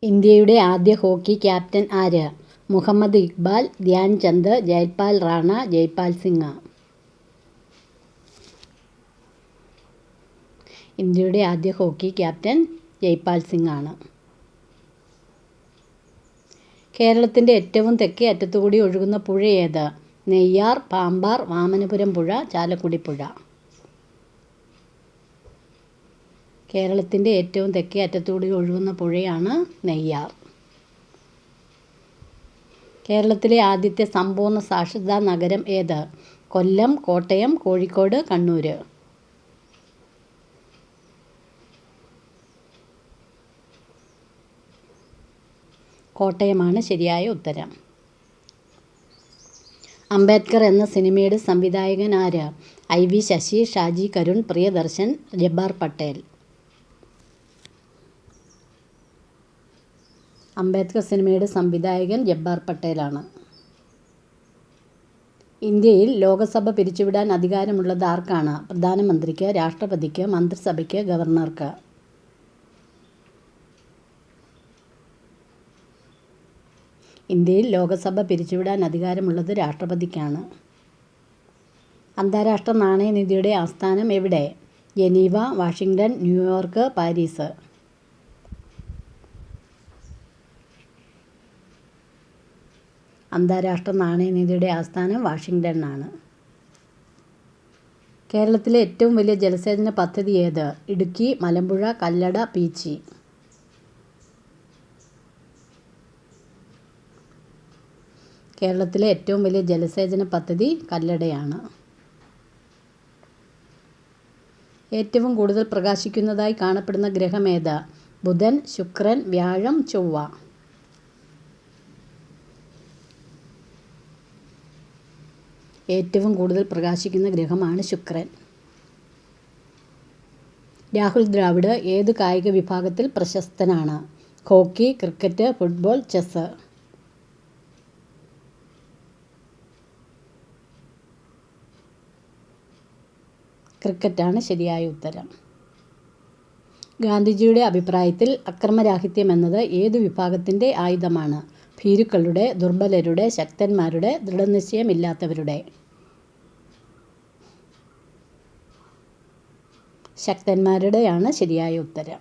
ഇന്ത്യയുടെ ആദ്യ hockey captain ആര്? മുഹമ്മദ് ഇക്ബാൽ, ധ്യാൻ ചന്ദ്, ജയ്പാൽ റാണ, ജയ്പാൽ സിംഗ്. ഇന്ത്യയുടെ ആദ്യ ഹോക്കി ക്യാപ്റ്റൻ ജയ്പാൽ സിംഗ് ആണ്. കേരളത്തിൻ്റെ ഏറ്റവും തെക്കേ അറ്റത്തുകൂടി ഒഴുകുന്ന പുഴ ഏത്? നെയ്യാർ, പാമ്പാർ, വാമനപുരം പുഴ, ചാലക്കുടി പുഴ. കേരളത്തിൻ്റെ ഏറ്റവും തെക്കേ അറ്റത്തുകൂടി ഒഴുകുന്ന പുഴയാണ് നെയ്യാർ. കേരളത്തിലെ ആദ്യത്തെ സമ്പൂർണ്ണ സാക്ഷരതാ നഗരം ഏത്? കൊല്ലം, കോട്ടയം, കോഴിക്കോട്, കണ്ണൂർ. കോട്ടയമാണ് ശരിയായ ഉത്തരം. അംബേദ്കർ എന്ന സിനിമയുടെ സംവിധായകൻ ആര്? IV ശശി, ഷാജി കരുൺ, പ്രിയദർശൻ, ജബ്ബാർ പട്ടേൽ. അംബേദ്കർ സിനിമയുടെ സംവിധായകൻ ജബ്ബാർ പട്ടേലാണ്. ഇന്ത്യയിൽ ലോകസഭ പിരിച്ചുവിടാൻ അധികാരമുള്ളത് ആർക്കാണ്? പ്രധാനമന്ത്രിക്ക്, രാഷ്ട്രപതിക്ക്, മന്ത്രിസഭയ്ക്ക്, ഗവർണർക്ക്. ഇന്ത്യയിൽ ലോകസഭ പിരിച്ചുവിടാൻ അധികാരമുള്ളത് രാഷ്ട്രപതിക്കാണ്. അന്താരാഷ്ട്ര നാണയനിധിയുടെ ആസ്ഥാനം എവിടെ? Geneva, Washington, New York, Paris. അന്താരാഷ്ട്ര നാണയനിധിയുടെ ആസ്ഥാനം വാഷിംഗ്ടൺ ആണ്. കേരളത്തിലെ ഏറ്റവും വലിയ ജലസേചന പദ്ധതി ഏത്? ഇടുക്കി, മലമ്പുഴ, കല്ലട, പീച്ചി. കേരളത്തിലെ ഏറ്റവും വലിയ ജലസേചന പദ്ധതി കല്ലടയാണ്. ഏറ്റവും കൂടുതൽ പ്രകാശിക്കുന്നതായി കാണപ്പെടുന്ന ഗ്രഹം ഏത്? ബുധൻ, ശുക്രൻ, വ്യാഴം, ചൊവ്വ. ഏറ്റവും കൂടുതൽ പ്രകാശിക്കുന്ന ഗ്രഹമാണ് ശുക്രൻ. രാഹുൽ ദ്രാവിഡ് ഏത് കായിക വിഭാഗത്തിൽ പ്രശസ്തനാണ്? Hockey, cricket, football, chess. ക്രിക്കറ്റാണ് ശരിയായ ഉത്തരം. ഗാന്ധിജിയുടെ അഭിപ്രായത്തിൽ അക്രമരാഹിത്യം എന്നത് ഏതു വിഭാഗത്തിൻ്റെ ആയുധമാണ്? ഭീരുക്കളുടെ, ദുർബലരുടെ, ശക്തന്മാരുടെ, ദൃഢനിശ്ചയമില്ലാത്തവരുടെ. ശക്തന്മാരുടെയാണ് ശരിയായ ഉത്തരം.